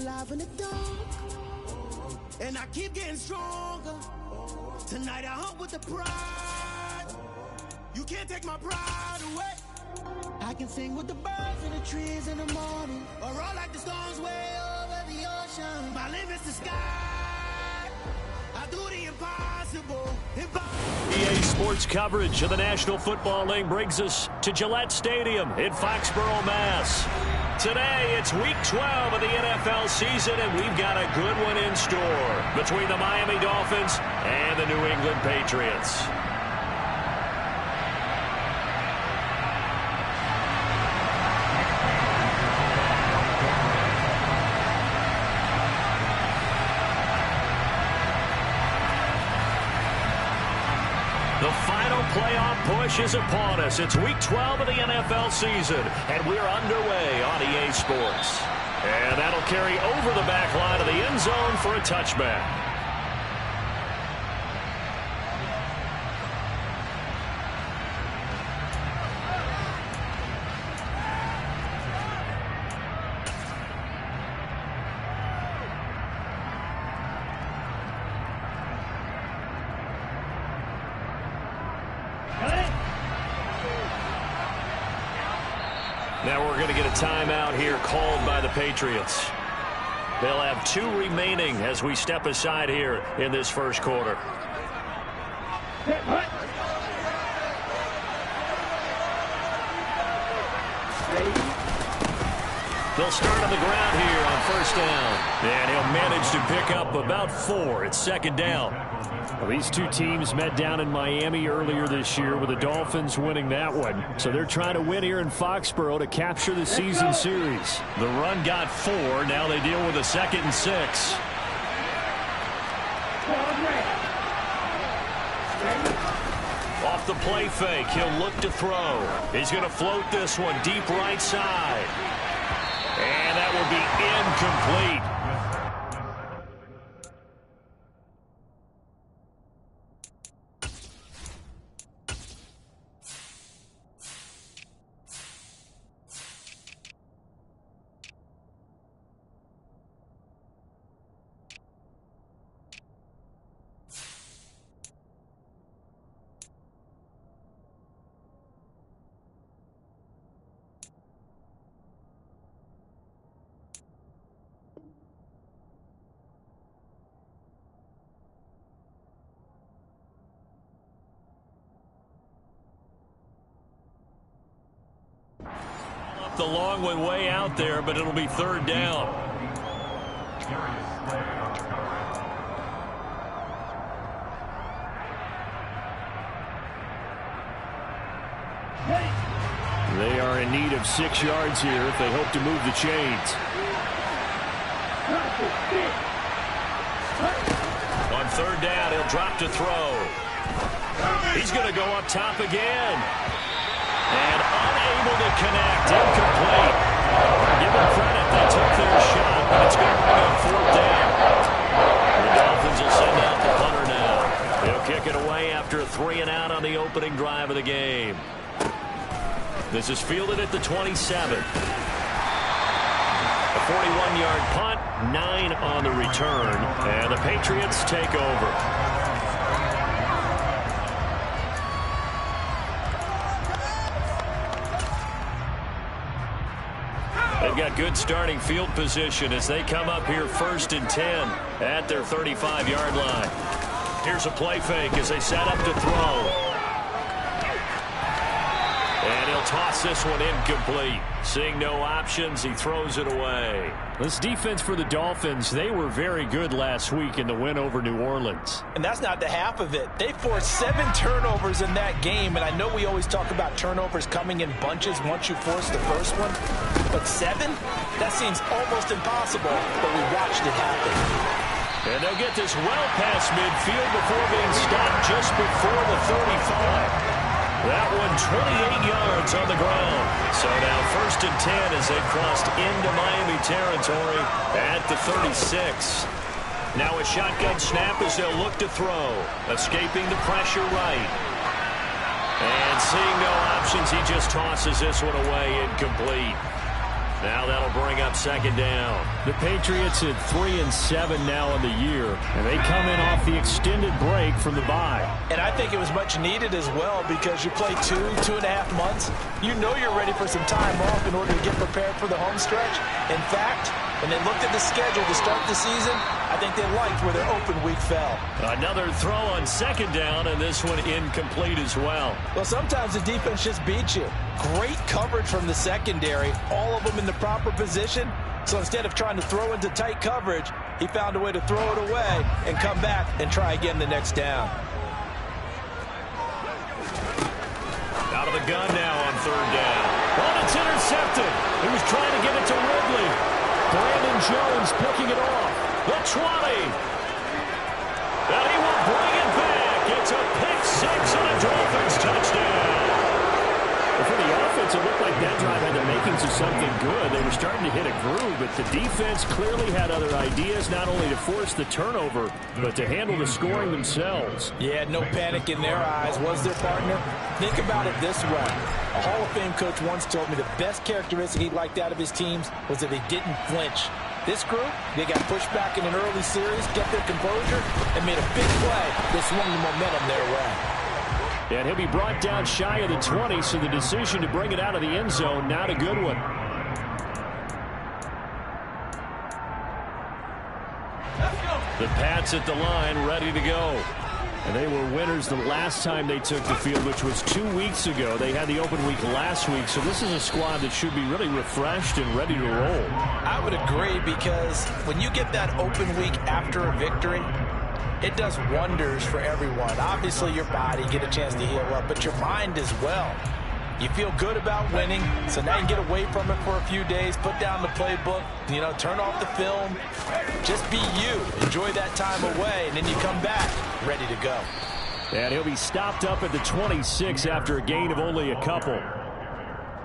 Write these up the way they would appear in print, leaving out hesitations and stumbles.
alive in the dark, and I keep getting stronger. Tonight I hunt with the pride. You can't take my pride away. I can sing with the birds and the trees in the morning, or roll like the storms way over the ocean. My limit's the sky. I do the impossible. EA Sports coverage of the National Football League brings us to Gillette Stadium in Foxborough, Mass. Today, it's Week 12 of the NFL season, and we've got a good one in store between the Miami Dolphins and the New England Patriots. The final playoff push is upon us. It's Week 12 of the NFL season, and we're underway on EA Sports. And that'll carry over the back line of the end zone for a touchback. Now we're going to get a timeout here called by the Patriots. They'll have 2 remaining as we step aside here in this first quarter. They'll start on the ground here on first down. And he'll manage to pick up about 4. It's second down. Well, these two teams met down in Miami earlier this year with the Dolphins winning that one. So they're trying to win here in Foxborough to capture the season series. The run got 4. Now they deal with a 2nd and 6. Off the play fake, he'll look to throw. He's going to float this one deep right side. And that will be incomplete. The long one way out there, but it'll be third down. They are in need of 6 yards here if they hope to move the chains. On third down, he'll drop to throw. He's going to go up top again. And unable to connect, incomplete. Give them credit, they took their shot, but it's going to bring up fourth down. The Dolphins will send out the punter now. They'll kick it away after a 3-and-out on the opening drive of the game. This is fielded at the 27. A 41-yard punt, 9 on the return, and the Patriots take over. They've got good starting field position as they come up here 1st and 10 at their 35-yard line. Here's a play fake as they set up to throw. And he'll toss this one incomplete. Seeing no options, he throws it away. This defense for the Dolphins, they were very good last week in the win over New Orleans. And that's not the half of it. They forced 7 turnovers in that game, and I know we always talk about turnovers coming in bunches once you force the first one. But 7? That seems almost impossible, but we watched it happen. And they'll get this well past midfield before being stopped just before the 35. That one 28 yards on the ground. So now 1st and 10 as they've crossed into Miami territory at the 36. Now a shotgun snap as they'll look to throw. Escaping the pressure right. And seeing no options, he just tosses this one away incomplete. Now that'll bring up second down. The Patriots at 3-7 now in the year, and they come in off the extended break from the bye. And I think it was much needed as well because you play 2.5 months. You know you're ready for some time off in order to get prepared for the home stretch. In fact, when they looked at the schedule to start the season, I think they liked where their open week fell. Another throw on second down, and this one incomplete as well. Well, sometimes the defense just beats you. Great coverage from the secondary, all of them in the proper position. So instead of trying to throw into tight coverage, he found a way to throw it away and come back and try again the next down. Out of the gun now on third down. Oh, it's intercepted. He was trying to get it to Ridley. Brandon Jones picking it off. The 20. And he will bring it back. It's a pick six and a Dolphins touchdown. For the offense, it looked like that drive had the makings of something good. They were starting to hit a groove, but the defense clearly had other ideas, not only to force the turnover, but to handle the scoring themselves. Yeah, no panic in their eyes. Was their partner? Think about it this way. A Hall of Fame coach once told me the best characteristic he liked out of his teams was that they didn't flinch. This group, they got pushed back in an early series, kept their composure, and made a big play that swung the momentum their way. And he'll be brought down shy of the 20, so the decision to bring it out of the end zone, not a good one. The Pats at the line, ready to go. And they were winners the last time they took the field, which was 2 weeks ago. They had the open week last week, so this is a squad that should be really refreshed and ready to roll. I would agree, because when you get that open week after a victory, it does wonders for everyone. Obviously, your body, get a chance to heal up, but your mind as well. You feel good about winning, so now you can get away from it for a few days, put down the playbook, turn off the film. Just be you. Enjoy that time away, and then you come back ready to go. And he'll be stopped up at the 26 after a gain of only a couple.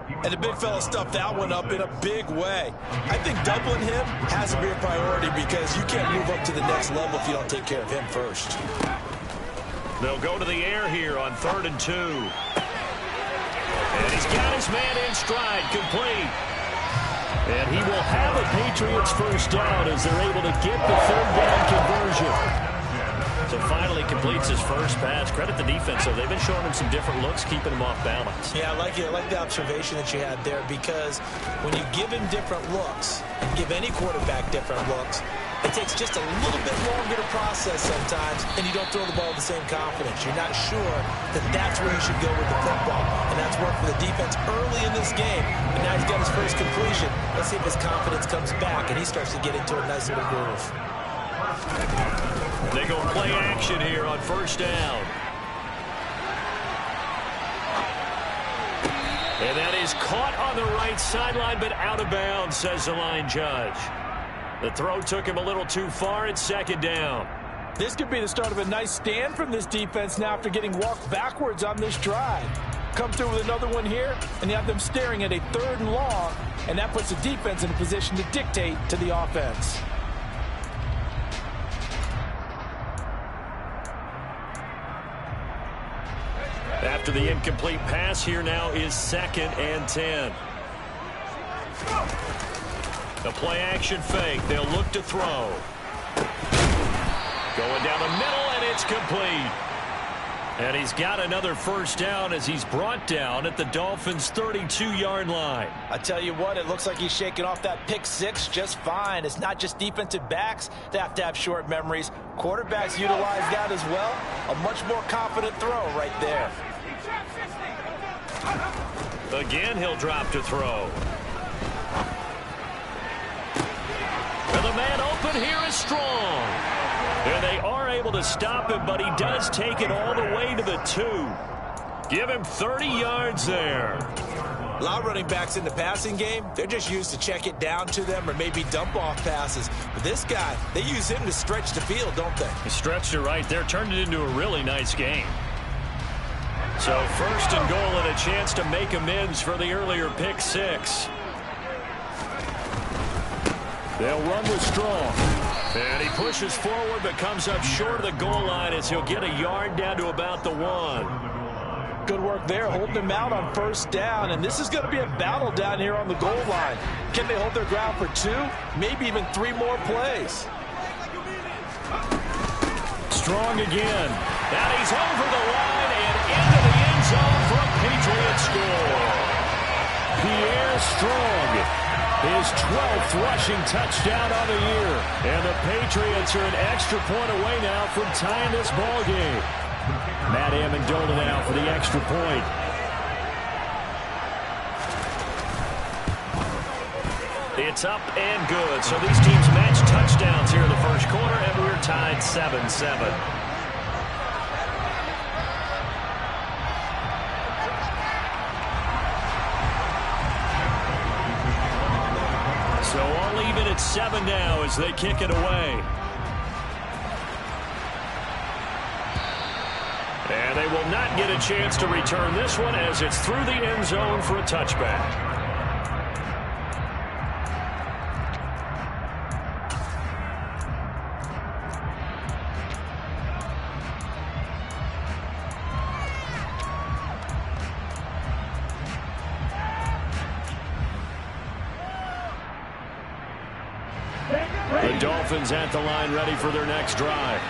And the big fella stuffed that one up in a big way. I think doubling him has to be a priority because you can't move up to the next level if you don't take care of him first. They'll go to the air here on 3rd and 2. And he's got his man in stride, complete. And he will have a Patriots first down as they're able to get the third down conversion. So finally completes his first pass. Credit the defense, though. They've been showing him some different looks, keeping him off balance. Yeah, I like it. I like the observation that you had there, because when you give him different looks, and give any quarterback different looks, it takes just a little bit longer to process sometimes, and you don't throw the ball with the same confidence. You're not sure that that's where you should go with the football, and that's worked for the defense early in this game, and now he's got his first completion. Let's see if his confidence comes back, and he starts to get into a nice little groove. They go play action here on first down. And that is caught on the right sideline, but out of bounds, says the line judge. The throw took him a little too far. It's second down. This could be the start of a nice stand from this defense now after getting walked backwards on this drive. Come through with another one here, and you have them staring at a 3rd and long, and that puts the defense in a position to dictate to the offense. After the incomplete pass, here now is 2nd and 10. The play action fake. They'll look to throw. Going down the middle, and it's complete. And he's got another first down as he's brought down at the Dolphins' 32-yard line. I tell you what, it looks like he's shaking off that pick six just fine. It's not just defensive backs that have to have short memories. Quarterbacks utilize that as well. A much more confident throw right there. Again, he'll drop to throw. And the man open here is Strong. And they are able to stop him, but he does take it all the way to the 2. Give him 30 yards there. A lot of running backs in the passing game, they're just used to check it down to them or maybe dump off passes. But this guy, they use him to stretch the field, don't they? He stretched it right there, turned it into a really nice game. So 1st and goal and a chance to make amends for the earlier pick six. They'll run with Strong. And he pushes forward but comes up short of the goal line as he'll get a yard down to about the 1. Good work there, holding him out on first down. And this is going to be a battle down here on the goal line. Can they hold their ground for 2, maybe even 3 more plays? Strong again. And he's over the line and into the end zone for a Patriot score. Pierre Strong, his 12th rushing touchdown on the year. And the Patriots are an extra point away now from tying this ball game. Matt Amendola now for the extra point. It's up and good. So these teams match touchdowns here in the first quarter, and we're tied 7-7. So all even at 7 now as they kick it away. And they will not get a chance to return this one as it's through the end zone for a touchback. The Dolphins at the line ready for their next drive.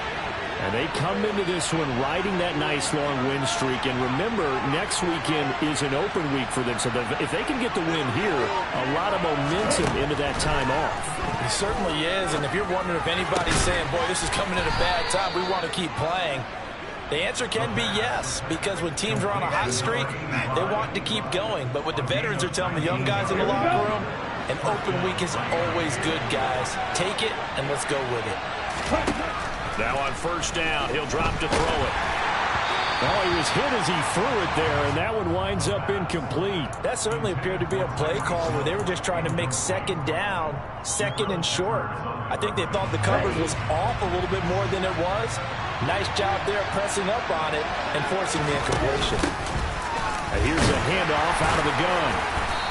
And they come into this one riding that nice long win streak. And remember, next weekend is an open week for them. So if they can get the win here, a lot of momentum into that time off. It certainly is. And if you're wondering if anybody's saying, boy, this is coming at a bad time, we want to keep playing, the answer can be yes. Because when teams are on a hot streak, they want to keep going. But what the veterans are telling the young guys in the locker room, an open week is always good, guys. Take it and let's go with it. Now on first down, he'll drop to throw it. Oh, he was hit as he threw it there, and that one winds up incomplete. That certainly appeared to be a play call where they were just trying to make second down, second and short. I think they thought the coverage was off a little bit more than it was. Nice job there pressing up on it and forcing the incompletion. Here's a handoff out of the gun.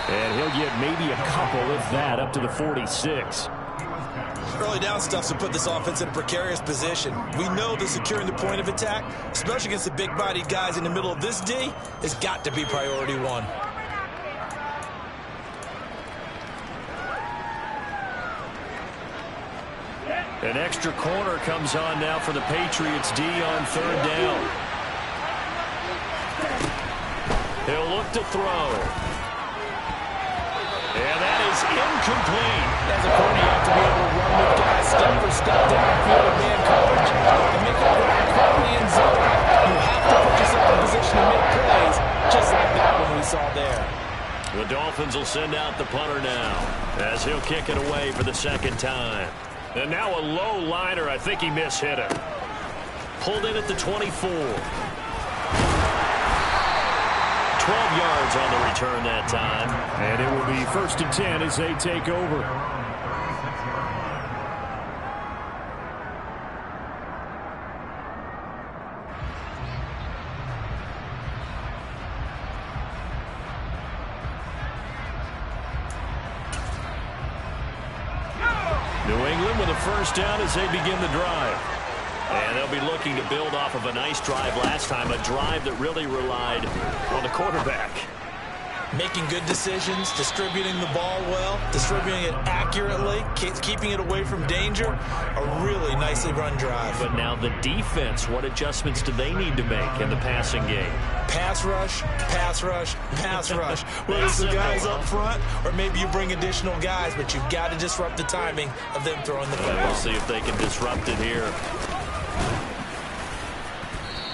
And he'll get maybe a couple, if that, up to the 46. Early down stuff to put this offense in a precarious position. We know that securing the point of attack, especially against the big-bodied guys in the middle of this D, has got to be priority 1. An extra corner comes on now for the Patriots D on third down. He'll look to throw. And that is incomplete. As a corner, you have to be able to run with guys step for step downfield and man coverage and make a grab quickly in zone. You have to put yourself in position to make plays, just like that one we saw there. The Dolphins will send out the punter now as he'll kick it away for the second time. And now a low liner. I think he mishit it. Pulled in at the 24. 12 yards on the return that time. And it will be 1st and 10 as they take over. New England with a first down as they begin the drive. And they'll be looking to build off of a nice drive last time, a drive that really relied on the quarterback. Making good decisions, distributing the ball well, distributing it accurately, keeping it away from danger. A really nicely run drive. But now the defense, what adjustments do they need to make in the passing game? Pass rush, pass rush, pass rush. Whether it's the guys up front or maybe you bring additional guys, but you've got to disrupt the timing of them throwing the football. We'll see if they can disrupt it here.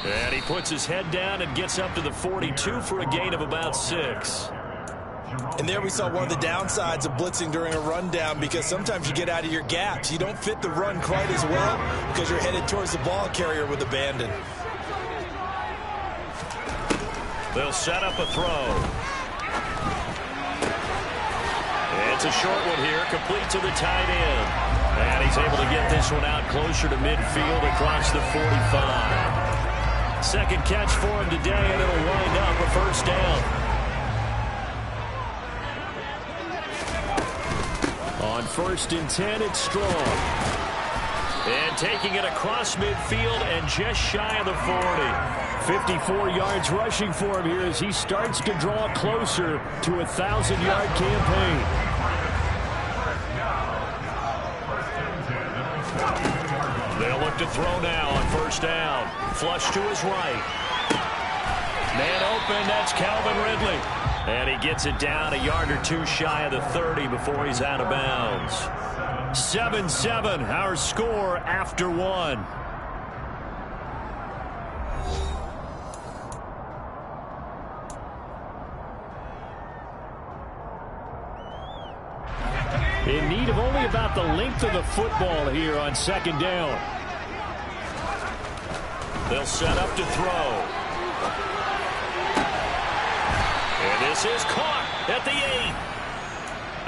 And he puts his head down and gets up to the 42 for a gain of about 6. And there we saw one of the downsides of blitzing during a rundown, because sometimes you get out of your gaps. You don't fit the run quite as well because you're headed towards the ball carrier with abandon. They'll set up a throw. It's a short one here, complete to the tight end. And he's able to get this one out closer to midfield across the 45. Second catch for him today, and it'll wind up a first down. On 1st and 10, it's Strong. And taking it across midfield and just shy of the 40. 54 yards rushing for him here as he starts to draw closer to a 1,000-yard campaign. They'll look to throw now on first down. Flush to his right. Man open, that's Calvin Ridley. And he gets it down a yard or two shy of the 30 before he's out of bounds. 7-7, our score after one. In need of only about the length of the football here on second down. They'll set up to throw. And this is caught at the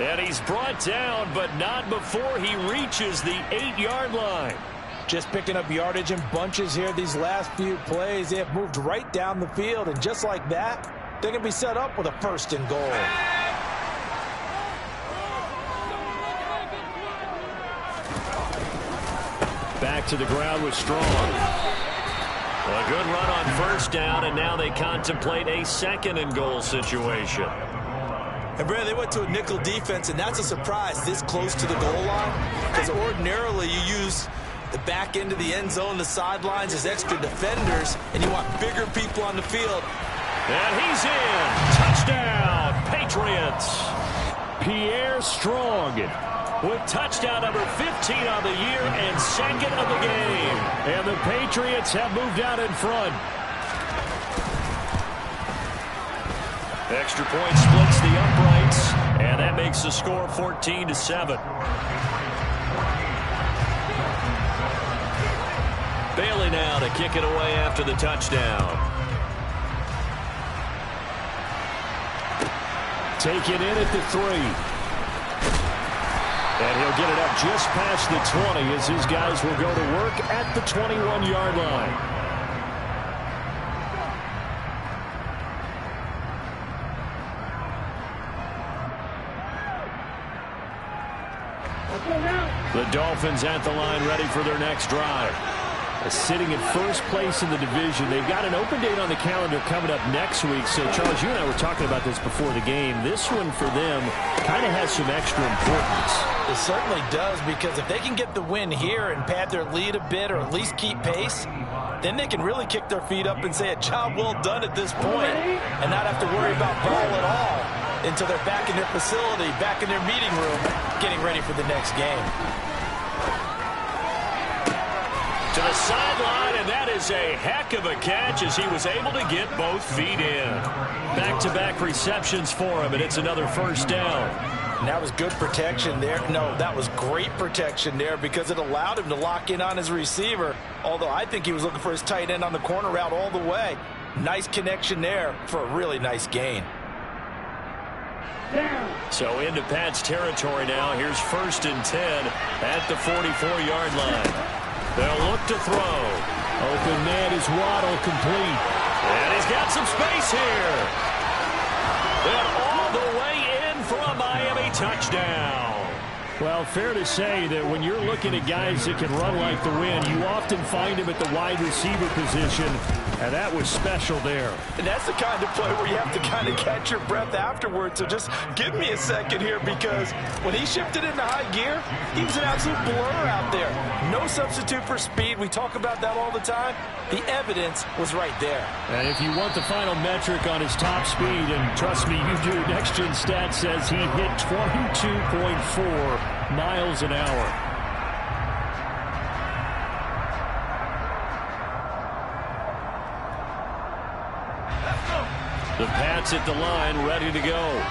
8. And he's brought down, but not before he reaches the 8-yard line. Just picking up yardage in bunches here these last few plays. They have moved right down the field, and just like that, they're going to be set up with a 1st and goal. Back to the ground with Strong. A good run on first down, and now they contemplate a 2nd and goal situation. And, Brad, they went to a nickel defense, and that's a surprise this close to the goal line, because ordinarily you use the back end of the end zone, the sidelines as extra defenders, and you want bigger people on the field. And he's in. Touchdown, Patriots. Pierre Strong with touchdown number 15 on the year and 2nd of the game. And the Patriots have moved out in front. Extra point splits the uprights, and that makes the score 14-7. Bailey now to kick it away after the touchdown. Taken in at the 3. And he'll get it up just past the 20 as his guys will go to work at the 21-yard line. The Dolphins at the line ready for their next drive. Sitting in first place in the division. They've got an open date on the calendar coming up next week. So, Charles, you and I were talking about this before the game. This one for them kind of has some extra importance. It certainly does, because if they can get the win here and pad their lead a bit or at least keep pace, then they can really kick their feet up and say a job well done at this point and not have to worry about ball at all until they're back in their facility, back in their meeting room, getting ready for the next game. To the sideline, and that is a heck of a catch as he was able to get both feet in. Back-to-back receptions for him, and it's another first down. And that was good protection there. No, that was great protection there because it allowed him to lock in on his receiver, although I think he was looking for his tight end on the corner route all the way. Nice connection there for a really nice gain. So into Pat's territory now. Here's 1st and 10 at the 44-yard line. They'll look to throw. Open man is Waddle, complete. And he's got some space here. And all the way in for a Miami touchdown. Well, fair to say that when you're looking at guys that can run like the wind, you often find him at the wide receiver position, and that was special there. And that's the kind of play where you have to kind of catch your breath afterwards. So just give me a second here, because when he shifted into high gear, he was an absolute blur out there. No substitute for speed. We talk about that all the time. The evidence was right there. And if you want the final metric on his top speed, and trust me, you do, Next Gen Stats says he hit 22.4 miles an hour. The Pats at the line, ready to go.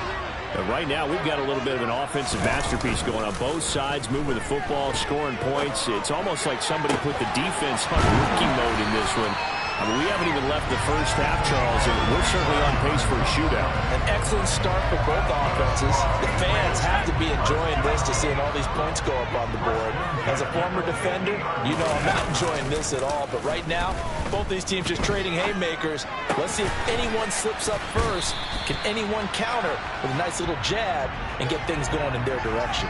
And right now, we've got a little bit of an offensive masterpiece going on both sides, moving the football, scoring points. It's almost like somebody put the defense on rookie mode in this one. I mean, we haven't even left the first half, Charles, and we're certainly on pace for a shootout. An excellent start for both offenses. The fans have to be enjoying this to seeing all these points go up on the board. As a former defender, you know I'm not enjoying this at all. But right now, both these teams just trading haymakers. Let's see if anyone slips up first. Can anyone counter with a nice little jab and get things going in their direction?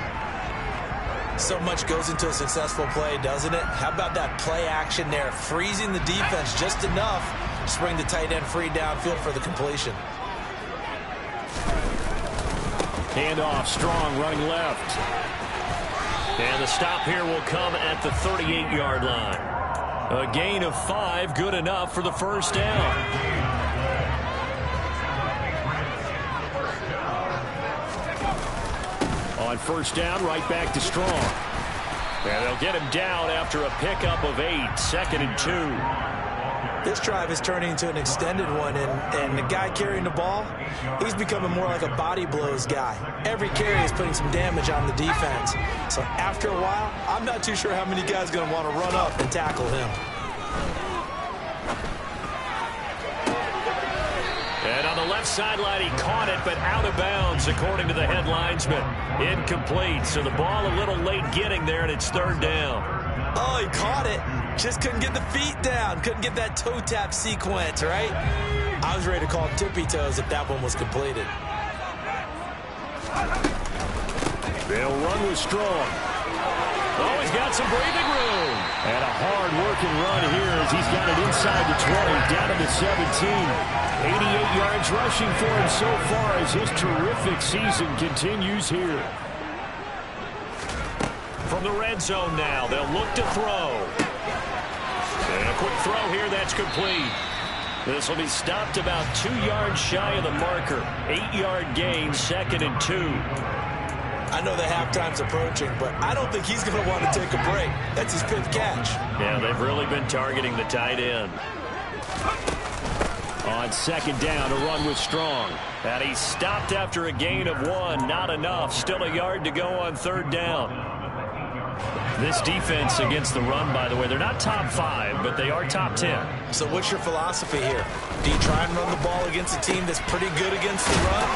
So much goes into a successful play, doesn't it? How about that play action there, freezing the defense just enough Just bring the tight end free downfield for the completion. Handoff, Strong running left. And the stop here will come at the 38-yard line. A gain of 5, good enough for the first down. On first down, right back to Strong. And they'll get him down after a pickup of 8, 2nd and 2. This drive is turning into an extended one, and the guy carrying the ball, he's becoming more like a body blows guy. Every carry is putting some damage on the defense. So after a while, I'm not too sure how many guys are going to want to run up and tackle him. And on the left sideline, he caught it, but out of bounds, according to the head linesman. Incomplete, so the ball a little late getting there, and it's 3rd down. Oh, he caught it. Just couldn't get the feet down. Couldn't get that toe tap sequence, right? I was ready to call tippy toes if that one was completed. They'll run with Strong. Oh, he's got some breathing room. And a hard-working run here as he's got it inside the 20, down to the 17. 88 yards rushing for him so far as his terrific season continues here. From the red zone now, they'll look to throw. And a quick throw here, that's complete. This will be stopped about 2 yards shy of the marker. 8-yard gain, 2nd and 2. I know the halftime's approaching, but I don't think he's going to want to take a break. That's his 5th catch. Yeah, they've really been targeting the tight end. On 2nd down, a run with Strong. And he's stopped after a gain of 1. Not enough. Still a yard to go on 3rd down. This defense against the run, by the way, they're not top 5, but they are top 10. So what's your philosophy here? Do you try and run the ball against a team that's pretty good against the run?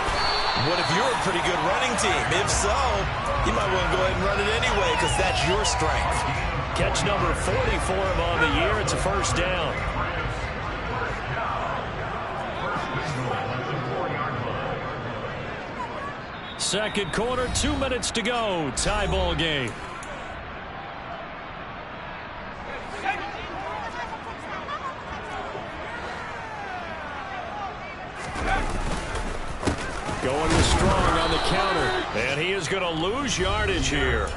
What if you're a pretty good running team? If so, you might want to go ahead and run it anyway because that's your strength. Catch number 40 for him on the year. It's a first down. Second quarter, 2 minutes to go. Tie ball game. Going with Strong on the counter. And he is going to lose yardage here.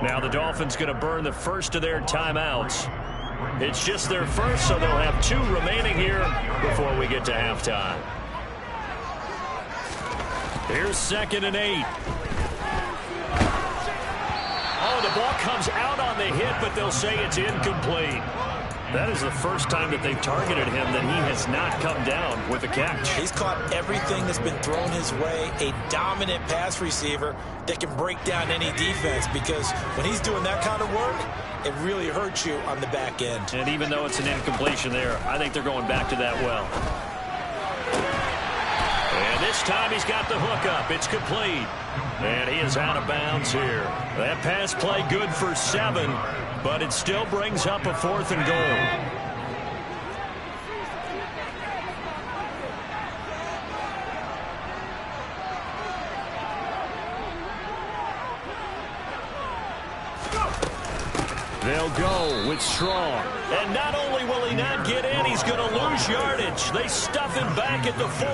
Now the Dolphins going to burn the first of their timeouts. It's just their first, so they'll have 2 remaining here before we get to halftime. Here's 2nd and 8. Oh, the ball comes out on the hit, but they'll say it's incomplete. That is the first time that they've targeted him that he has not come down with a catch. He's caught everything that's been thrown his way. A dominant pass receiver that can break down any defense because when he's doing that kind of work, it really hurts you on the back end. And even though it's an incompletion there, I think they're going back to that well. And this time he's got the hook up. It's complete. And he is out of bounds here. That pass play good for 7, but it still brings up a 4th and goal. They'll go with Strong. And not only will he not get in, he's going to lose yardage. They stuff him back at the 4.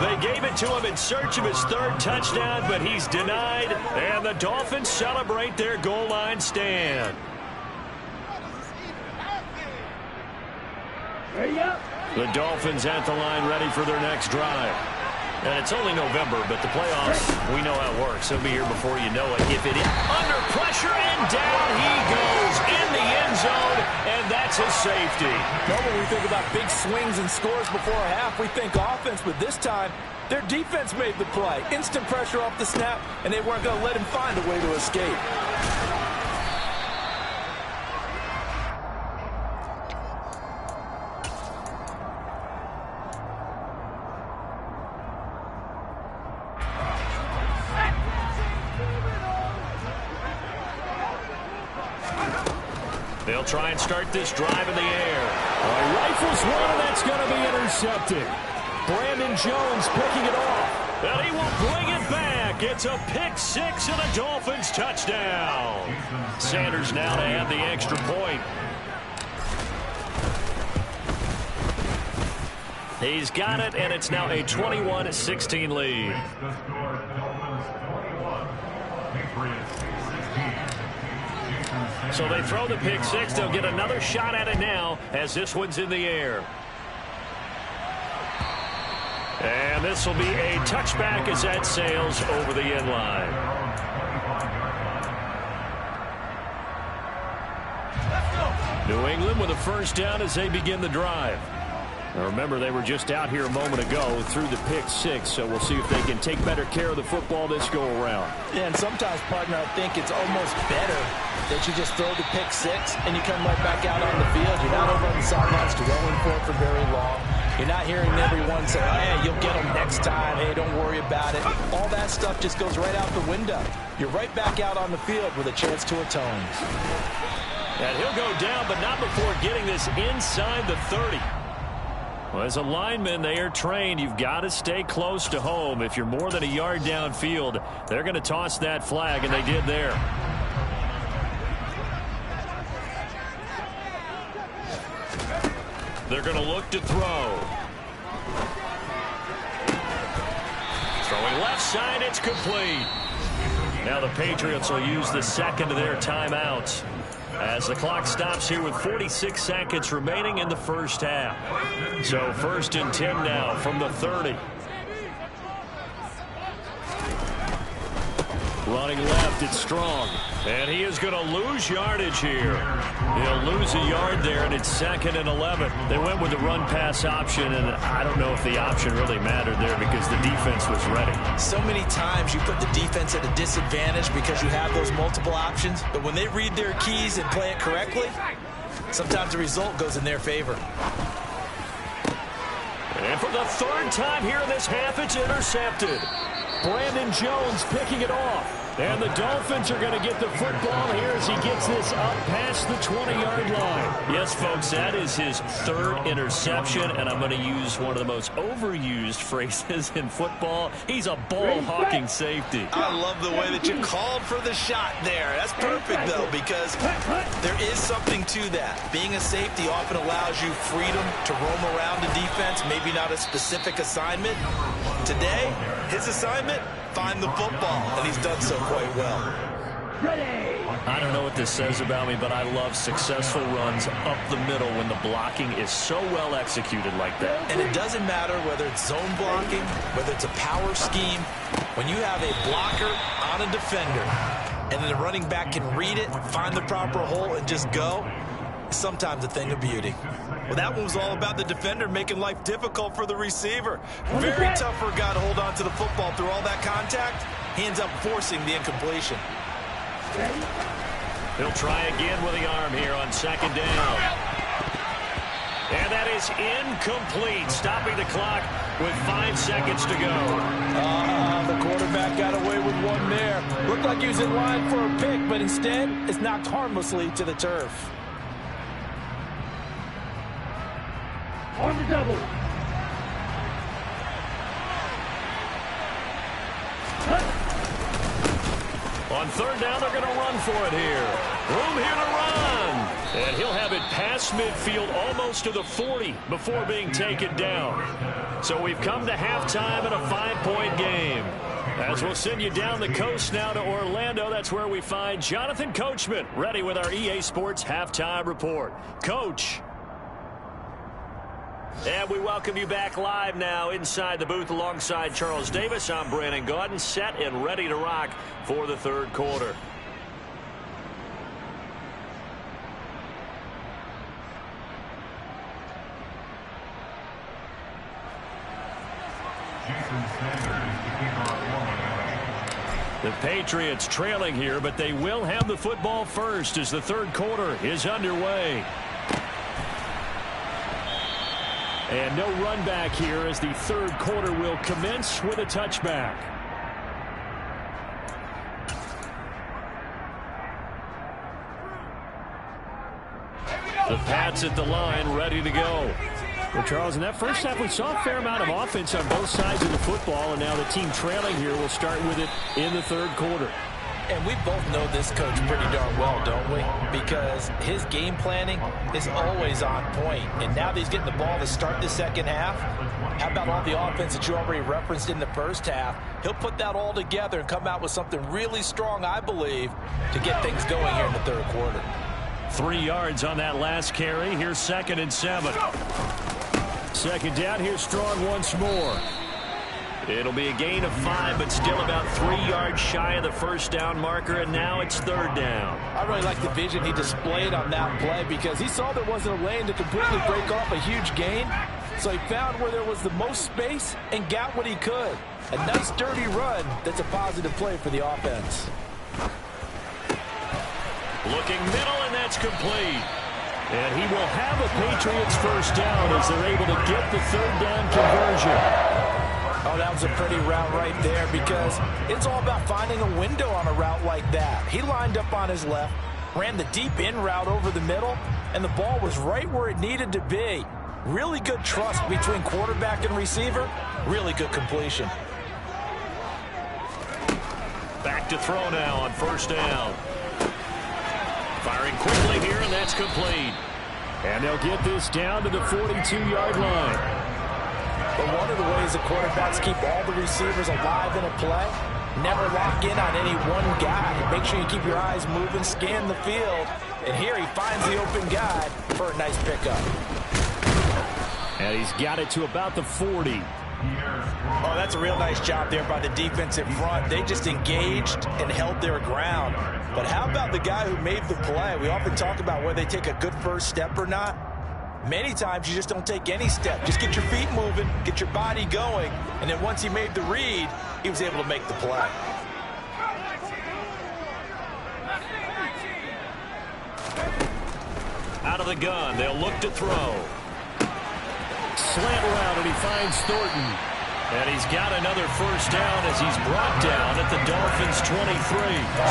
They gave it to him in search of his 3rd touchdown, but he's denied. And the Dolphins celebrate their goal line stand. The Dolphins at the line ready for their next drive. And it's only November, but the playoffs, we know how it works. He'll be here before you know it. If it is under pressure, and down he goes in the end zone, and that's his safety. When we think about big swings and scores before a half, we think offense, but this time, their defense made the play. Instant pressure off the snap, and they weren't going to let him find a way to escape. They'll try and start this drive in the air. Rifles one, and that's going to be intercepted. Brandon Jones picking it off. And he will bring it back. It's a pick 6 and a Dolphins touchdown. Sanders now to add the extra point. He's got it, and it's now a 21-16 lead. So they throw the pick six. They'll get another shot at it now as this one's in the air. And this will be a touchback as that sails over the end line. New England with a first down as they begin the drive. Now remember, they were just out here a moment ago through the pick six, so we'll see if they can take better care of the football this go around. Yeah, and sometimes, partner, I think it's almost better that you just throw the pick six and you come right back out on the field. You're not over on the sidelines dwelling for very long. You're not hearing everyone say, oh, hey, you'll get them next time. Hey, don't worry about it. All that stuff just goes right out the window. You're right back out on the field with a chance to atone. And he'll go down, but not before getting this inside the 30. Well, as a lineman, they are trained. You've got to stay close to home. If you're more than a yard downfield, they're going to toss that flag, and they did there. They're going to look to throw. Throwing left side, it's complete. Now the Patriots will use the second of their timeouts as the clock stops here with 46 seconds remaining in the first half. So first and 10 now from the 30. Running left, it's Strong. And he is going to lose yardage here. He'll lose a yard there, and it's 2nd and 11. They went with the run-pass option, and I don't know if the option really mattered there because the defense was ready. So many times you put the defense at a disadvantage because you have those multiple options, but when they read their keys and play it correctly, sometimes the result goes in their favor. And for the third time here in this half, it's intercepted. Brandon Jones picking it off. And the Dolphins are going to get the football here as he gets this up past the 20-yard line. Yes, folks, that is his third interception, and I'm going to use one of the most overused phrases in football. He's a ball-hawking safety. I love the way that you called for the shot there. That's perfect, though, because there is something to that. Being a safety often allows you freedom to roam around the defense, maybe not a specific assignment. Today, his assignment, find the football, and he's done so quite well. I don't know what this says about me, but I love successful runs up the middle when the blocking is so well executed like that. And it doesn't matter whether it's zone blocking, whether it's a power scheme. When you have a blocker on a defender, and then the running back can read it, find the proper hole, and just go, it's sometimes a thing of beauty. Well, that one was all about the defender making life difficult for the receiver. Very tough for a guy to hold on to the football through all that contact. He ends up forcing the incompletion. He'll try again with the arm here on 2nd down. And that is incomplete, stopping the clock with 5 seconds to go. The quarterback got away with one there. Looked like he was in line for a pick, but instead, it's knocked harmlessly to the turf. On the double. On 3rd down, they're going to run for it here. Room here to run. And he'll have it past midfield almost to the 40 before being taken down. So we've come to halftime in a 5-point game. As we'll send you down the coast now to Orlando, that's where we find Jonathan Coachman ready with our EA Sports Halftime Report. Coach. And we welcome you back live now inside the booth alongside Charles Davis. I'm Brandon Gaudin, set and ready to rock for the 3rd quarter. The Patriots trailing here, but they will have the football first as the 3rd quarter is underway. And no run back here as the 3rd quarter will commence with a touchback. The Pats at the line, ready to go. Well, Charles, in that first half, we saw a fair amount of offense on both sides of the football, and now the team trailing here will start with it in the 3rd quarter. And we both know this coach pretty darn well, don't we? Because his game planning is always on point. And now that he's getting the ball to start the second half, how about all the offense that you already referenced in the first half? He'll put that all together and come out with something really strong, I believe, to get things going here in the third quarter. 3 yards on that last carry. Here's 2nd and 7. Second down. Here's Strong once more. It'll be a gain of 5, but still about 3 yards shy of the first down marker, and now it's 3rd down. I really like the vision he displayed on that play because he saw there wasn't a lane to completely break off a huge gain, so he found where there was the most space and got what he could. A nice, dirty run that's a positive play for the offense. Looking middle, and that's complete. And he will have a Patriots first down as they're able to get the 3rd down conversion. Oh, that was a pretty route right there because it's all about finding a window on a route like that. He lined up on his left, ran the deep in route over the middle, and the ball was right where it needed to be. Really good trust between quarterback and receiver. Really good completion. Back to throw now on first down. Firing quickly here, and that's complete. And they'll get this down to the 42-yard line. But one of the ways the quarterbacks keep all the receivers alive in a play, never lock in on any one guy. Make sure you keep your eyes moving, scan the field. And here he finds the open guy for a nice pickup. And he's got it to about the 40. Oh, that's a real nice job there by the defensive front. They just engaged and held their ground. But how about the guy who made the play? We often talk about whether they take a good first step or not. Many times you just don't take any step. Just get your feet moving, get your body going, and then once he made the read, he was able to make the play. Out of the gun, they'll look to throw. Slant route, and he finds Thornton. And he's got another first down as he's brought down at the Dolphins' 23.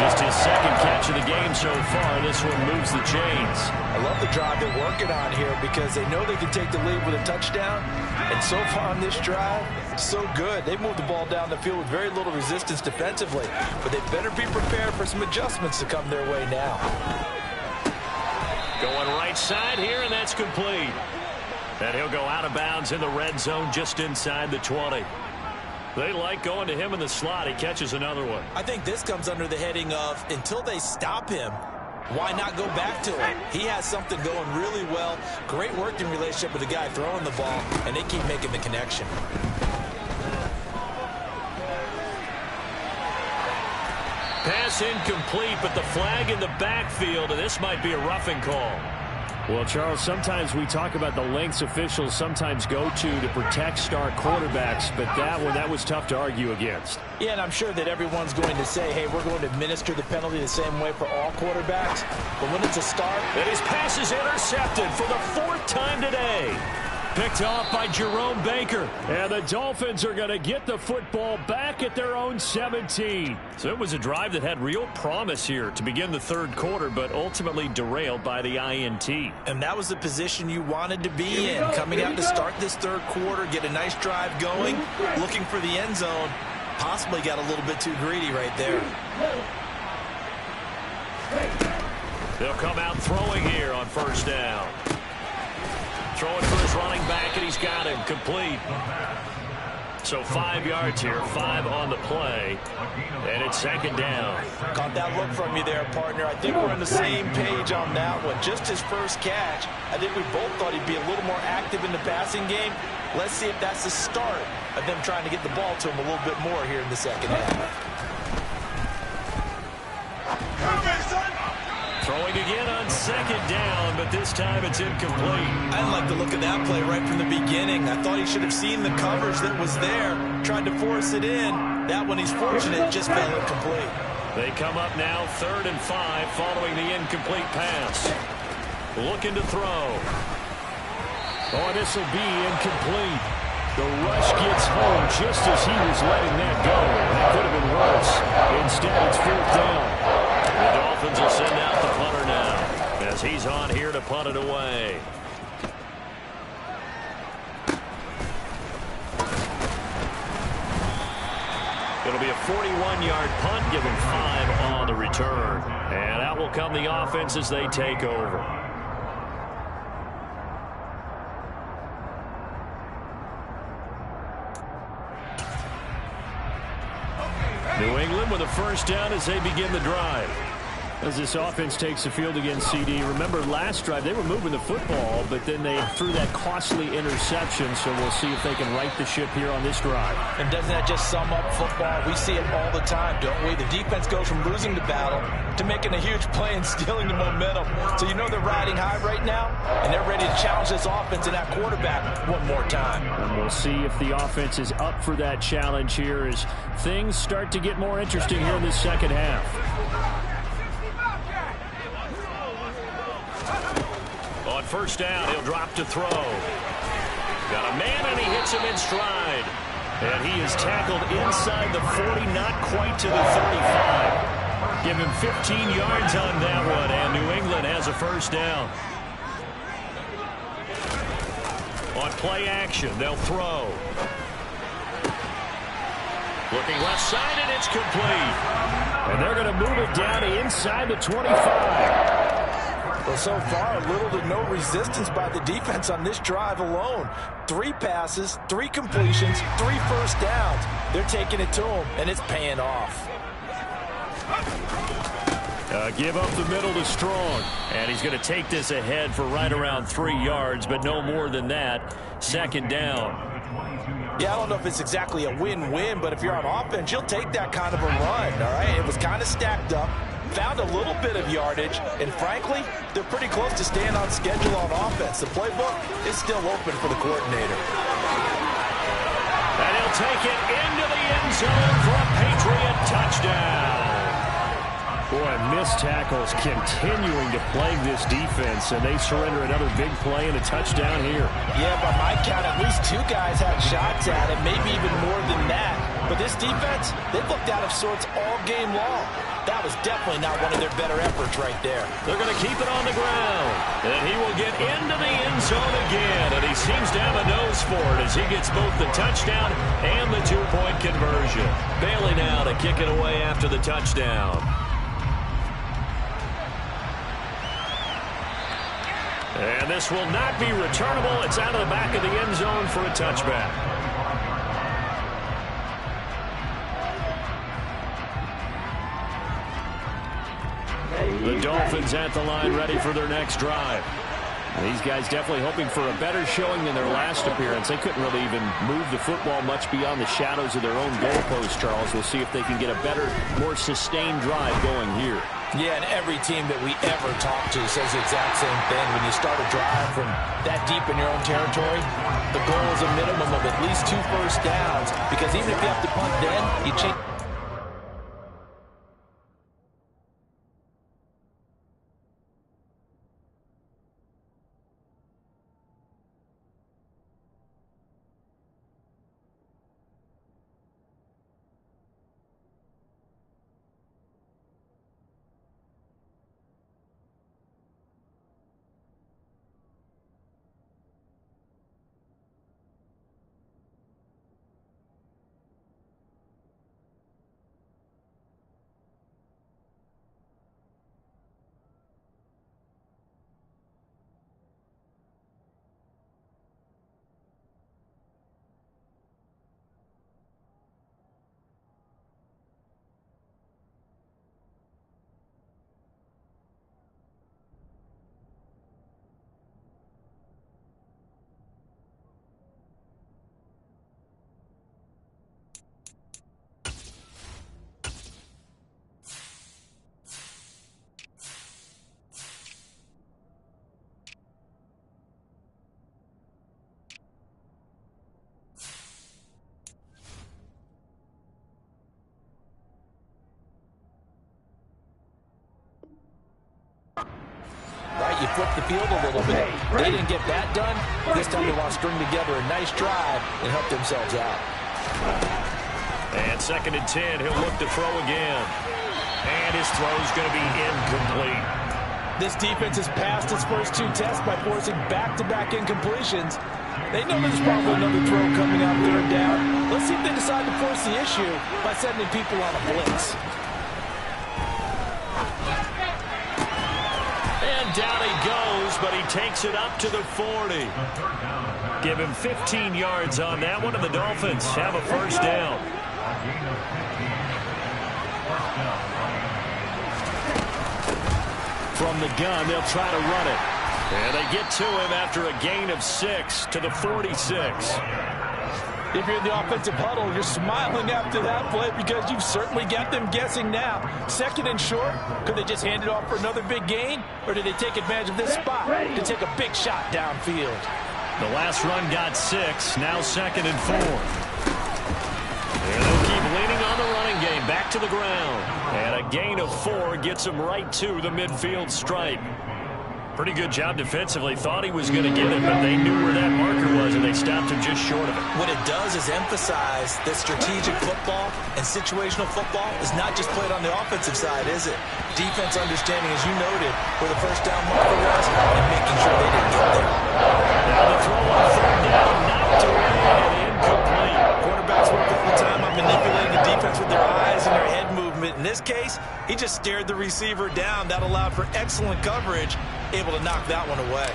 Just his 2nd catch of the game so far. This one moves the chains. I love the drive they're working on here because they know they can take the lead with a touchdown. And so far on this drive, so good. They moved the ball down the field with very little resistance defensively. But they better be prepared for some adjustments to come their way now. Going right side here, and that's complete. And he'll go out of bounds in the red zone just inside the 20. They like going to him in the slot. He catches another one. I think this comes under the heading of until they stop him, why not go back to him? He has something going really well. Great working relationship with the guy throwing the ball, and they keep making the connection. Pass incomplete, but the flag in the backfield, and this might be a roughing call. Well, Charles, sometimes we talk about the lengths officials sometimes go to protect star quarterbacks, but that was tough to argue against. Yeah, and I'm sure that everyone's going to say, hey, we're going to administer the penalty the same way for all quarterbacks. But when it's a start... And his pass is intercepted for the 4th time today. Picked off by Jerome Baker. And the Dolphins are going to get the football back at their own 17. So it was a drive that had real promise here to begin the 3rd quarter, but ultimately derailed by the INT. And that was the position you wanted to be in. Coming out to start this 3rd quarter, get a nice drive going, looking for the end zone. Possibly got a little bit too greedy right there. They'll come out throwing here on first down. Throwing for his running back, and he's got him complete. So 5 yards here, 5 on the play, and it's 2nd down. Caught that look from you there, partner. I think we're on the same page on that one. Just his first catch, I think we both thought he'd be a little more active in the passing game. Let's see if that's the start of them trying to get the ball to him a little bit more here in the second half. Throwing again on 2nd down, but this time it's incomplete. I didn't like the look of that play right from the beginning. I thought he should have seen the coverage that was there, tried to force it in. That one, he's fortunate, just fell incomplete. They come up now 3rd and 5 following the incomplete pass. Looking to throw. Oh, this will be incomplete. The rush gets home just as he was letting that go. That could have been worse. Instead, it's 4th down. The Dolphins will send out the punter now as he's on here to punt it away. It'll be a 41-yard punt, giving 5 on the the return. And out will come the offense as they take over. New England with a first down as they begin the drive. As this offense takes the field against CD, remember last drive they were moving the football, but then they threw that costly interception, so we'll see if they can right the ship here on this drive. And doesn't that just sum up football? We see it all the time, don't we? The defense goes from losing the battle to making a huge play and stealing the momentum. So you know they're riding high right now, and they're ready to challenge this offense and that quarterback one more time. And we'll see if the offense is up for that challenge here as things start to get more interesting here in this second half. On first down, he'll drop to throw. Got a man, and he hits him in stride. And he is tackled inside the 40, not quite to the 35. Give him 15 yards on that one, and New England has a first down. On play action, they'll throw. Looking left side, and it's complete. And they're going to move it down inside the 25. Well, so far, little to no resistance by the defense on this drive alone. 3 passes, 3 completions, 3 first downs. They're taking it to him, and it's paying off. Give up the middle to Strong. And he's going to take this ahead for right around 3 yards, but no more than that. Second down. Yeah, I don't know if it's exactly a win-win, but if you're on offense, you'll take that kind of a run, all right? It was kind of stacked up. Found a little bit of yardage, and frankly, they're pretty close to staying on schedule on offense. The playbook is still open for the coordinator. And he'll take it into the end zone for a Patriot touchdown. Boy, missed tackles continuing to plague this defense, and they surrender another big play and a touchdown here. Yeah, by my count, at least 2 guys had shots at it, maybe even more than that. But this defense, they've looked out of sorts all game long. That was definitely not one of their better efforts right there. They're going to keep it on the ground. And he will get into the end zone again. And he seems to have a nose for it as he gets both the touchdown and the 2-point conversion. Bailey now to kick it away after the touchdown. And this will not be returnable. It's out of the back of the end zone for a touchback. The Dolphins at the line ready for their next drive. These guys definitely hoping for a better showing than their last appearance. They couldn't really even move the football much beyond the shadows of their own goalpost, Charles. We'll see if they can get a better, more sustained drive going here. Yeah, and every team that we ever talk to says the exact same thing. When you start a drive from that deep in your own territory, the goal is a minimum of at least 2 first downs, because even if you have to punt then, you change. Right, you flip the field a little bit. They didn't get that done. This time they want to string together a nice drive and help themselves out. And 2nd and 10, he'll look to throw again. And his throw's going to be incomplete. This defense has passed its first 2 tests by forcing back-to-back incompletions. They know there's probably another throw coming on 3rd down. Let's see if they decide to force the issue by sending people on a blitz. goes, but he takes it up to the 40. Give him 15 yards on that one, and the Dolphins have a first down. From the gun, they'll try to run it. And they get to him after a gain of 6 to the 46. If you're in the offensive huddle, you're smiling after that play because you've certainly got them guessing now. Second and short, could they just hand it off for another big gain? Or did they take advantage of this spot to take a big shot downfield? The last run got 6, now second and 4. And they'll keep leaning on the running game, back to the ground. And a gain of 4 gets him right to the midfield stripe. Pretty good job defensively. Thought he was going to get it, but they knew where that marker was, and they stopped him just short of it. What it does is emphasize that strategic football and situational football is not just played on the offensive side, is it? Defense understanding, as you noted, where the first down marker was and making sure they didn't get there. Now the throw on third down, knocked away and incomplete. Quarterbacks work all the time on manipulating the defense with their eyes and their head movement. In this case, he just stared the receiver down. That allowed for excellent coverage, able to knock that one away.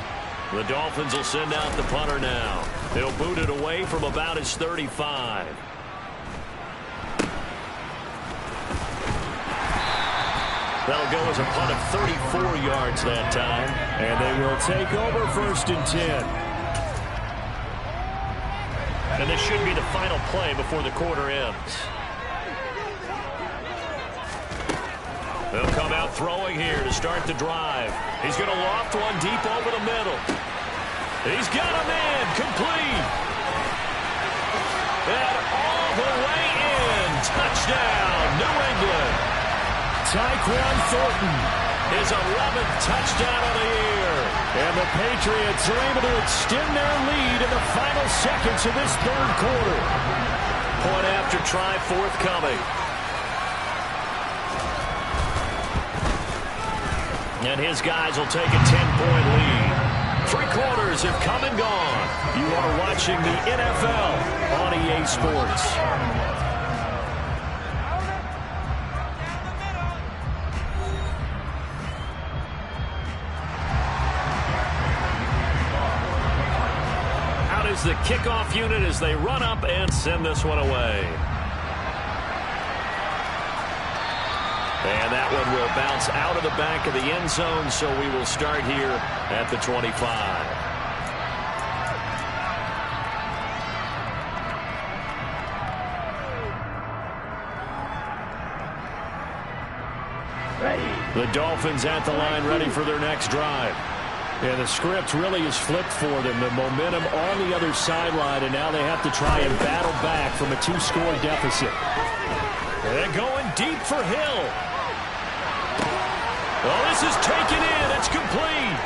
The Dolphins will send out the punter now. They'll boot it away from about his 35. That'll go as a punt of 34 yards that time. And they will take over first and 10. And this should be the final play before the quarter ends. They'll come out throwing here to start the drive. He's going to loft one deep over the middle. He's got a man complete. And all the way in. Touchdown, New England. Tyquan Thornton. His 11th touchdown of the year. And the Patriots are able to extend their lead in the final seconds of this third quarter. Point after try forthcoming. And his guys will take a 10-point lead. 3 quarters have come and gone. You are watching the NFL on EA Sports. Out is the kickoff unit as they run up and send this one away. And that one will bounce out of the back of the end zone, so we will start here at the 25. The Dolphins at the line, ready for their next drive. And the script really is flipped for them. The momentum on the other sideline, and now they have to try and battle back from a 2-score deficit. They're going deep for Hill. Well, this is taken in. It's complete.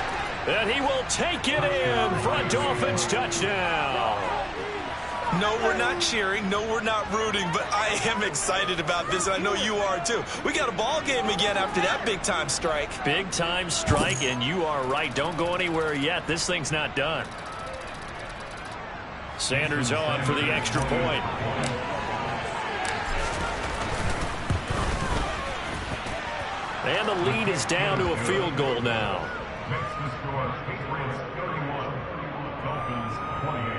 And he will take it in for a Dolphins touchdown. No, we're not cheering. No, we're not rooting. But I am excited about this, and I know you are too. We got a ball game again after that big-time strike. Big-time strike, and you are right. Don't go anywhere yet. This thing's not done. Sanders on for the extra point. And the lead is down to a field goal now. Next to score, Patriots 31, Dolphins 28.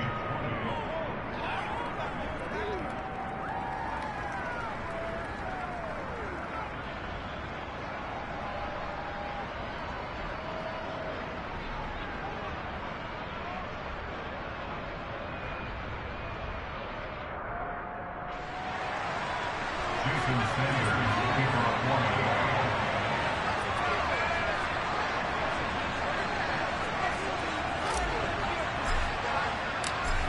Jason Sanders, keeper of 1.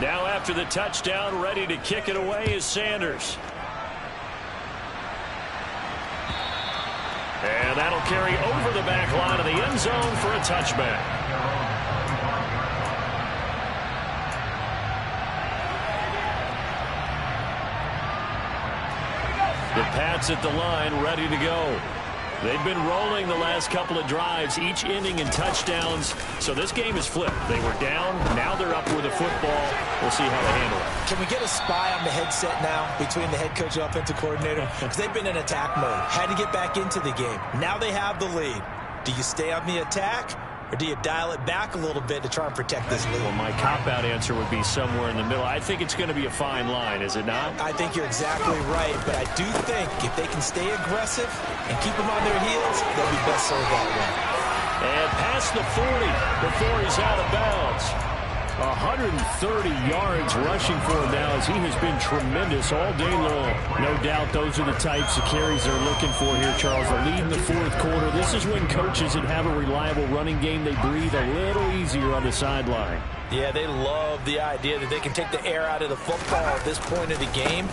Now after the touchdown, ready to kick it away is Sanders. And that'll carry over the back line of the end zone for a touchback. The Pats at the line, ready to go. They've been rolling the last couple of drives, each ending in touchdowns. So this game is flipped. They were down. Now they're up with a football. We'll see how they handle it. Can we get a spy on the headset now between the head coach and offensive coordinator? Because they've been in attack mode. Had to get back into the game. Now they have the lead. Do you stay on the attack Or do you dial it back a little bit to try and protect this lead? Well, my cop-out answer would be somewhere in the middle. I think it's going to be a fine line, is it not? I think you're exactly right, but I do think if they can stay aggressive and keep them on their heels, they'll be best served that way. And past the 40 before he's out of bounds. 130 yards rushing for him now as he has been tremendous all day long. No doubt those are the types of carries they're looking for here, Charles. The lead in the fourth quarter. This is when coaches that have a reliable running game, they breathe a little easier on the sideline. Yeah, they love the idea that they can take the air out of the football at this point of the game.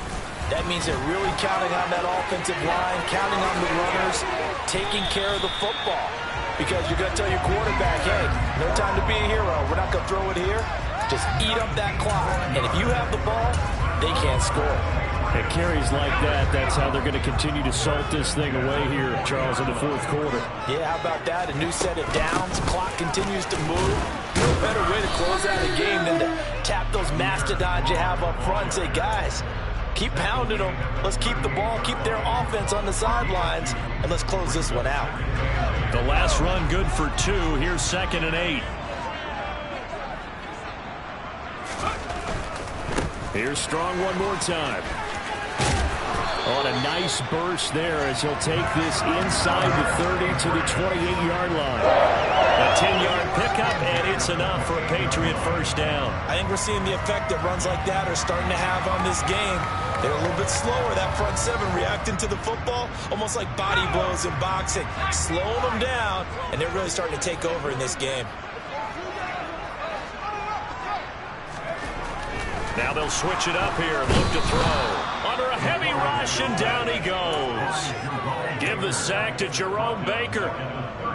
That means they're really counting on that offensive line, counting on the runners, taking care of the football. Because you're going to tell your quarterback, hey, no time to be a hero. We're not going to throw it here. Just eat up that clock. And if you have the ball, they can't score. And carries like that, that's how they're going to continue to salt this thing away here, Charles, in the fourth quarter. Yeah, how about that? A new set of downs. Clock continues to move. No better way to close out a game than to tap those mastodons you have up front and say, guys, keep pounding them. Let's keep the ball, keep their offense on the sidelines, and let's close this one out. The last run good for 2. Here's 2nd and 8. Here's Strong one more time. On a nice burst there as he'll take this inside the 30 to the 28-yard line. A 10-yard pickup, and it's enough for a Patriot first down. I think we're seeing the effect that runs like that are starting to have on this game. They're a little bit slower, that front seven, reacting to the football, almost like body blows in boxing, slowing them down, and they're really starting to take over in this game. Now they'll switch it up here and look to throw. Under a heavy rush, and down he goes. Give the sack to Jerome Baker.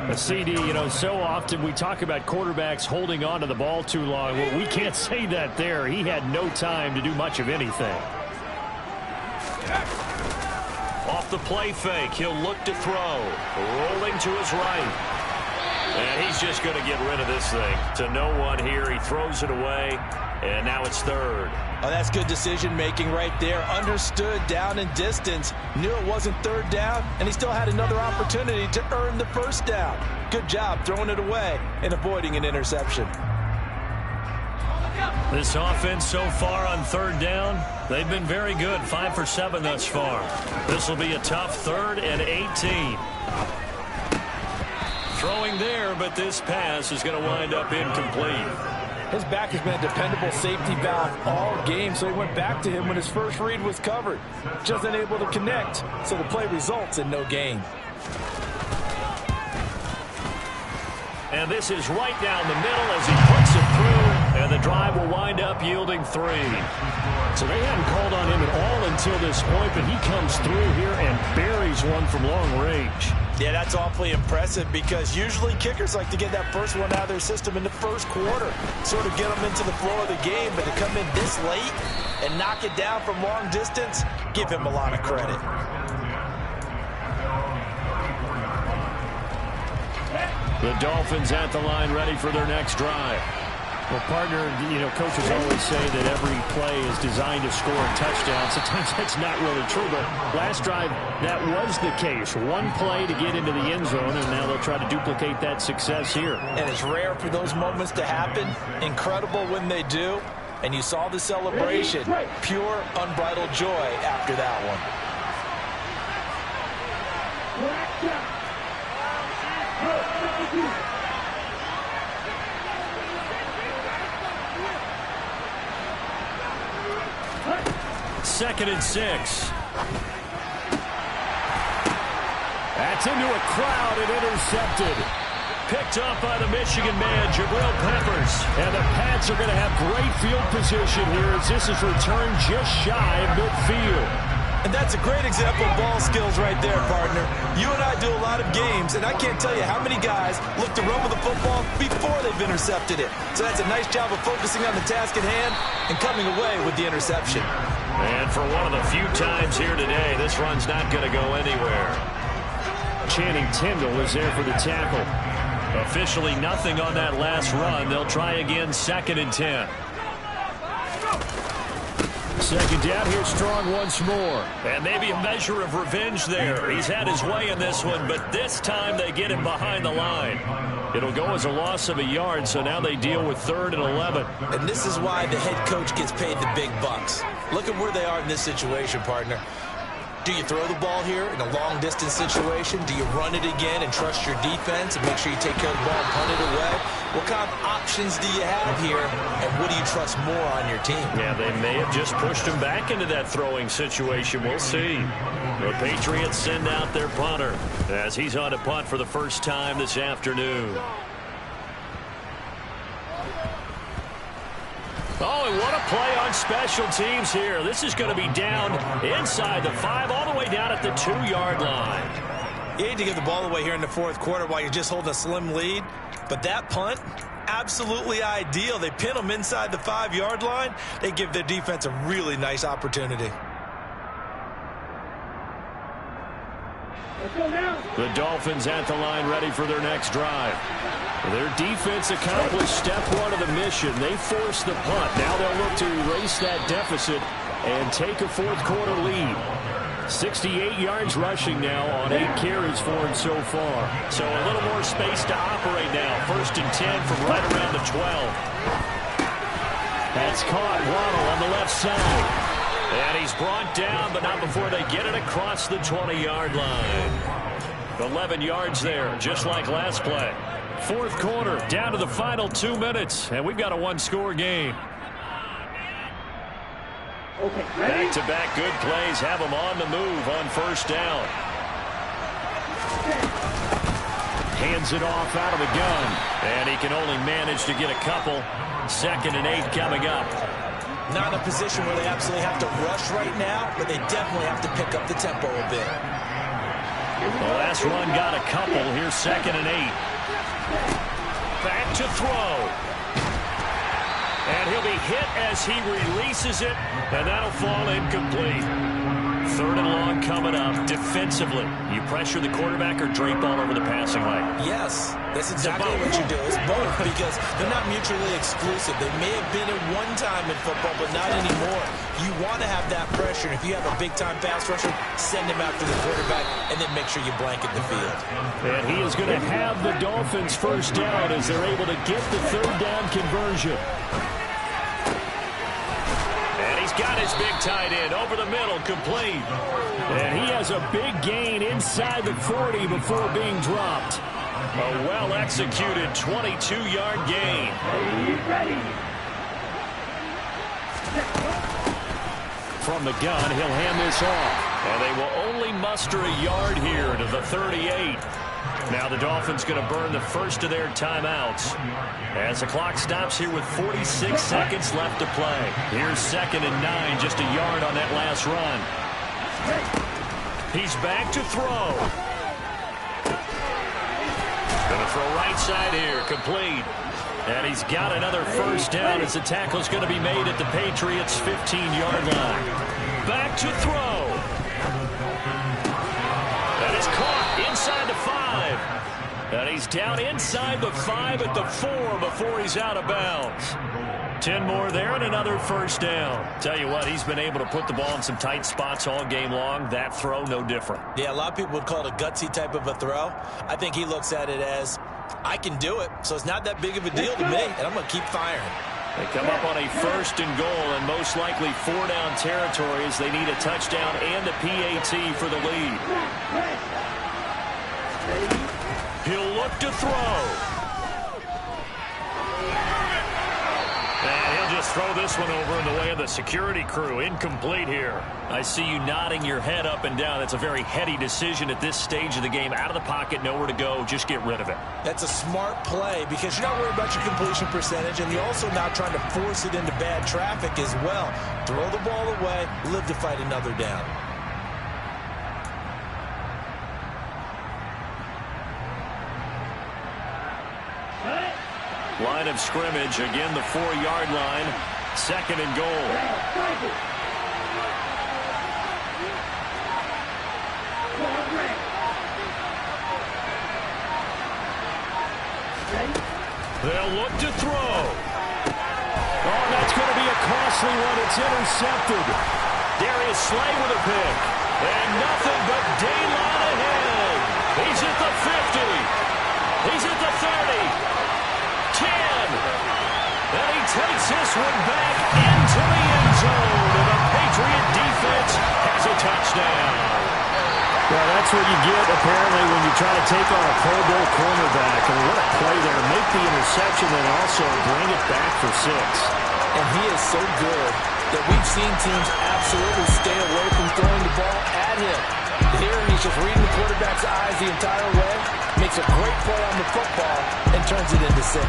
A CD, you know, so often we talk about quarterbacks holding on to the ball too long. Well, we can't say that there. He had no time to do much of anything. Off the play fake, he'll look to throw. Rolling to his right. And he's just going to get rid of this thing. To no one here, he throws it away. And now it's 3rd. Oh, that's good decision-making right there. Understood down and distance. Knew it wasn't 3rd down, and he still had another opportunity to earn the first down. Good job throwing it away and avoiding an interception. This offense so far on 3rd down, they've been very good. 5 for 7 thus far. This will be a tough 3rd and 18. Throwing there, but this pass is going to wind up incomplete. His back has been a dependable safety valve all game, so he went back to him when his first read was covered. Just unable to connect, so the play results in no gain. And this is right down the middle as he puts it through, and the drive will wind up yielding 3. So they hadn't called on him at all until this point, but he comes through here and buries one from long range. Yeah, that's awfully impressive because usually kickers like to get that first one out of their system in the first quarter, sort of get them into the flow of the game, but to come in this late and knock it down from long distance, give him a lot of credit. The Dolphins at the line ready for their next drive. Well, partner, you know, coaches always say that every play is designed to score a touchdown. Sometimes that's not really true, but last drive, that was the case. One play to get into the end zone, and now they'll try to duplicate that success here. And it's rare for those moments to happen. Incredible when they do. And you saw the celebration. Pure, unbridled joy after that one. Second and 6. That's into a crowd and intercepted. Picked up by the Michigan man, Jabril Peppers. And the Pats are going to have great field position here as this is returned just shy of midfield. And that's a great example of ball skills right there, partner. You and I do a lot of games, and I can't tell you how many guys look to run with the football before they've intercepted it. So that's a nice job of focusing on the task at hand and coming away with the interception. And for one of the few times here today, this run's not going to go anywhere. Channing Tindall is there for the tackle. Officially nothing on that last run. They'll try again, 2nd and 10. Second down here, strong once more. And maybe a measure of revenge there. He's had his way in this one, but this time they get him behind the line. It'll go as a loss of a yard, so now they deal with 3rd and 11. And this is why the head coach gets paid the big bucks. Look at where they are in this situation, partner. Do you throw the ball here in a long-distance situation? Do you run it again and trust your defense and make sure you take care of the ball and punt it away? What kind of options do you have here, and what do you trust more on your team? Yeah, they may have just pushed him back into that throwing situation. We'll see. The Patriots send out their punter as he's on to punt for the first time this afternoon. Oh, and what a play on special teams here. This is going to be down inside the 5, all the way down at the 2-yard line. You hate to give the ball away here in the 4th quarter while you're just holding a slim lead, but that punt, absolutely ideal. They pin them inside the 5-yard line. They give their defense a really nice opportunity. The Dolphins at the line ready for their next drive. Their defense accomplished step 1 of the mission. They forced the punt. Now they'll look to erase that deficit and take a 4th quarter lead. 68 yards rushing now on 8 carries for him so far. So a little more space to operate now. 1st and 10 from right around the 12. That's caught. Waddle on the left side. And he's brought down, but not before they get it across the 20-yard line. 11 yards there, just like last play. 4th quarter, down to the final 2 minutes, and we've got a 1-score game. Back-to-back good plays have him on the move on 1st down. Hands it off out of the gun. And he can only manage to get a couple. 2nd and 8 coming up. Not in a position where they absolutely have to rush right now, but they definitely have to pick up the tempo a bit. The last run got a couple. Here's 2nd and 8. Back to throw. And he'll be hit as he releases it, and that'll fall incomplete. 3rd and long coming up. Defensively, you pressure the quarterback or drape all over the passing lane? Yes, that's exactly what you do. It's both, because they're not mutually exclusive. They may have been at one time in football, but not anymore. You want to have that pressure. If you have a big-time pass rusher, send him after the quarterback, and then make sure you blanket the field. And he is going to have the Dolphins 1st down as they're able to get the 3rd down conversion. Got his big tight end over the middle, complete. And he has a big gain inside the 40 before being dropped. A well-executed 22-yard gain. From the gun, he'll hand this off. And they will only muster a yard here to the 38. Now the Dolphins going to burn the first of their timeouts as the clock stops here with 46 seconds left to play. Here's 2nd and 9, just a yard on that last run. He's back to throw. Going to throw right side here, complete. And he's got another 1st down as the tackle's going to be made at the Patriots' 15-yard line. Back to throw. That is caught inside the 5. And he's down inside the 5 at the 4 before he's out of bounds. 10 more there and another 1st down. Tell you what, he's been able to put the ball in some tight spots all game long. That throw, no different. Yeah, a lot of people would call it a gutsy type of a throw. I think he looks at it as, I can do it, so it's not that big of a deal to me, and I'm going to keep firing. They come up on a 1st and goal, and most likely 4-down territory as they need a touchdown and a PAT for the lead. He'll look to throw. And he'll just throw this one over in the way of the security crew. Incomplete here. I see you nodding your head up and down. That's a very heady decision at this stage of the game. Out of the pocket, nowhere to go. Just get rid of it. That's a smart play because you're not worried about your completion percentage, and you're also not trying to force it into bad traffic as well. Throw the ball away, live to fight another down. Line of scrimmage, again the 4-yard line. 2nd and goal. They'll look to throw. Oh, that's going to be a call costly one. It's intercepted. Darius Slay with a pick. And nothing but daylight ahead. He's at the 50. He's at the 30. 10. And he takes this one back into the end zone. And the Patriot defense has a touchdown. Well, that's what you get, apparently, when you try to take on a Pro Bowl cornerback. And what a play there. Make the interception and also bring it back for 6. And he is so good that we've seen teams absolutely stay away from throwing the ball at him. Here, he's just reading the quarterback's eyes the entire way, makes a great play on the football, and turns it into 6.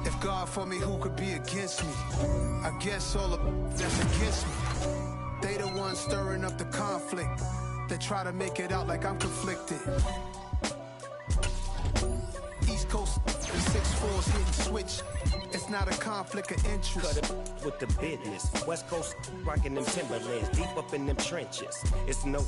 If God for me, who could be against me? I guess all of that's against me. They the ones stirring up the conflict. They try to make it out like I'm conflicted. East Coast, the 6'4's hitting switch. It's not a conflict of interest. Cut it with the business. West Coast rocking them Timberlands, deep up in them trenches. It's no